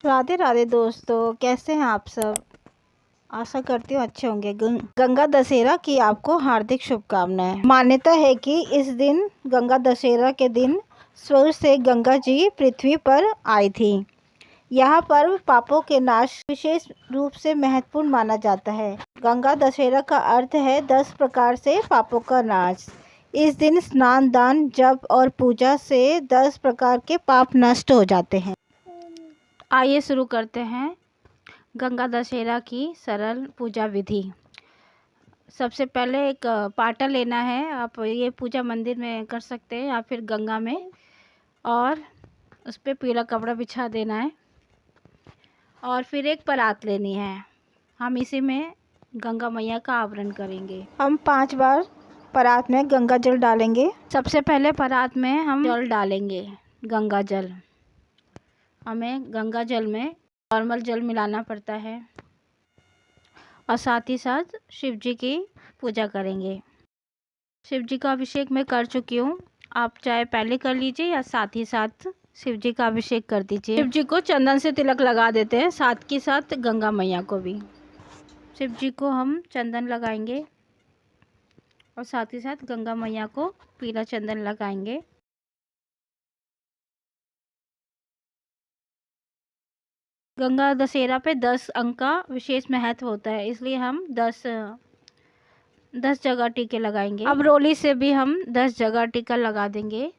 राधे राधे दोस्तों, कैसे हैं आप सब। आशा करती हूँ अच्छे होंगे। गंगा दशहरा की आपको हार्दिक शुभकामनाएं। मान्यता है कि इस दिन गंगा दशहरा के दिन स्वर्ग से गंगा जी पृथ्वी पर आई थी। यह पर्व पापों के नाश विशेष रूप से महत्वपूर्ण माना जाता है। गंगा दशहरा का अर्थ है 10 प्रकार से पापों का नाश। इस दिन स्नान, दान, जप और पूजा से 10 प्रकार के पाप नष्ट हो जाते हैं। आइए शुरू करते हैं गंगा दशहरा की सरल पूजा विधि। सबसे पहले एक पाटा लेना है। आप ये पूजा मंदिर में कर सकते हैं या फिर गंगा में, और उस पर पीला कपड़ा बिछा देना है। और फिर एक परात लेनी है। हम इसी में गंगा मैया का आवरण करेंगे। हम 5 बार परात में गंगा जल डालेंगे। सबसे पहले परात में हम जल डालेंगे, गंगा जल। हमें गंगा जल में नॉर्मल जल मिलाना पड़ता है। और साथ ही साथ शिव जी की पूजा करेंगे। शिव जी का अभिषेक मैं कर चुकी हूँ। आप चाहे पहले कर लीजिए या साथ ही साथ शिव जी का अभिषेक कर दीजिए। शिव जी को चंदन से तिलक लगा देते हैं, साथ के साथ गंगा मैया को भी। शिव जी को हम चंदन लगाएंगे और साथ ही साथ गंगा मैया को पीला चंदन लगाएंगे। गंगा दशहरा पे 10 अंक का विशेष महत्व होता है, इसलिए हम 10 जगह टीके लगाएंगे। अब रोली से भी हम 10 जगह टीका लगा देंगे।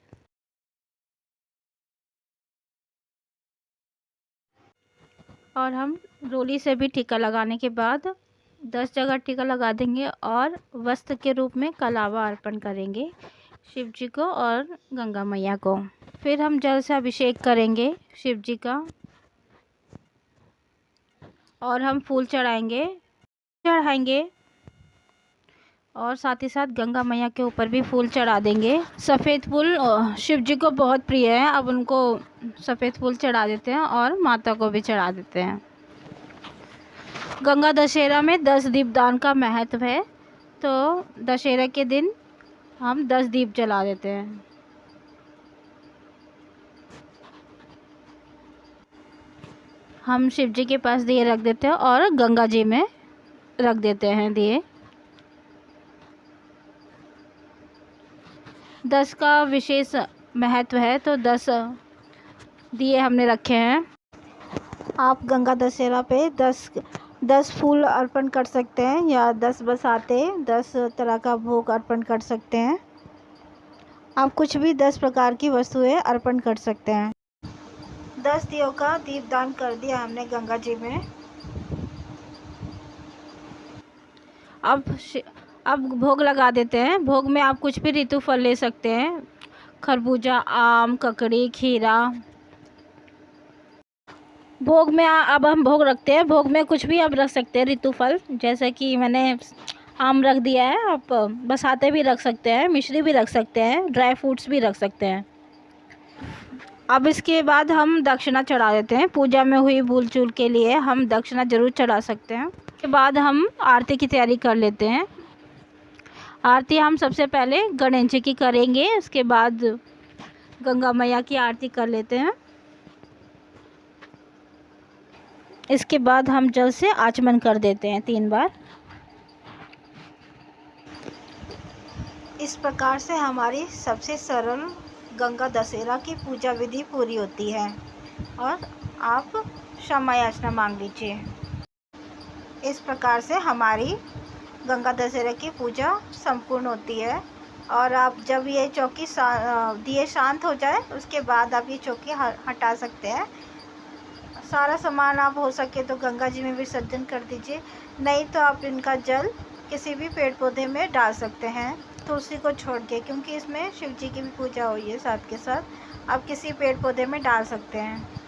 और हम रोली से भी टीका लगाने के बाद 10 जगह टीका लगा देंगे और वस्त्र के रूप में कलावा अर्पण करेंगे शिव जी को और गंगा मैया को। फिर हम जल से अभिषेक करेंगे शिव जी का, और हम फूल चढ़ाएंगे और साथ ही साथ गंगा मैया के ऊपर भी फूल चढ़ा देंगे। सफ़ेद फूल शिव जी को बहुत प्रिय है। अब उनको सफ़ेद फूल चढ़ा देते हैं और माता को भी चढ़ा देते हैं। गंगा दशहरा में 10 दीपदान का महत्व है, तो दशहरा के दिन हम 10 दीप जला देते हैं। हम शिव जी के पास दिए रख देते हैं और गंगा जी में रख देते हैं दिए। 10 का विशेष महत्व है, तो 10 दिए हमने रखे हैं। आप गंगा दशहरा पे 10 फूल अर्पण कर सकते हैं या 10 बसाते 10 तरह का भोग अर्पण कर सकते हैं। आप कुछ भी 10 प्रकार की वस्तुएं अर्पण कर सकते हैं। 10 दियों का दीपदान कर दिया हमने गंगा जी में। अब भोग लगा देते हैं। भोग में आप कुछ भी ऋतु फल ले सकते हैं, खरबूजा, आम, ककड़ी, खीरा। भोग में अब हम भोग रखते हैं। भोग में कुछ भी आप रख सकते हैं ऋतु फल, जैसे कि मैंने आम रख दिया है। आप बसाते भी रख सकते हैं, मिश्री भी रख सकते हैं, ड्राई फ्रूट्स भी रख सकते हैं। अब इसके बाद हम दक्षिणा चढ़ा देते हैं। पूजा में हुई भूल चूल के लिए हम दक्षिणा ज़रूर चढ़ा सकते हैं। उसके बाद हम आरती की तैयारी कर लेते हैं। आरती हम सबसे पहले गणेश जी की करेंगे, उसके बाद गंगा मैया की आरती कर लेते हैं। इसके बाद हम जल से आचमन कर देते हैं 3 बार। इस प्रकार से हमारी सबसे सरल गंगा दशहरा की पूजा विधि पूरी होती है और आप क्षमा याचना मांग लीजिए। इस प्रकार से हमारी गंगा दशहरा की पूजा संपूर्ण होती है। और आप जब ये चौकी दिए शांत हो जाए, उसके बाद आप ये चौकी हटा सकते हैं। सारा सामान आप हो सके तो गंगा जी में विसर्जन कर दीजिए, नहीं तो आप इनका जल किसी भी पेड़ पौधे में डाल सकते हैं, तुलसी को छोड़ के, क्योंकि इसमें शिव जी की भी पूजा हुई है। साथ के साथ आप किसी पेड़ पौधे में डाल सकते हैं।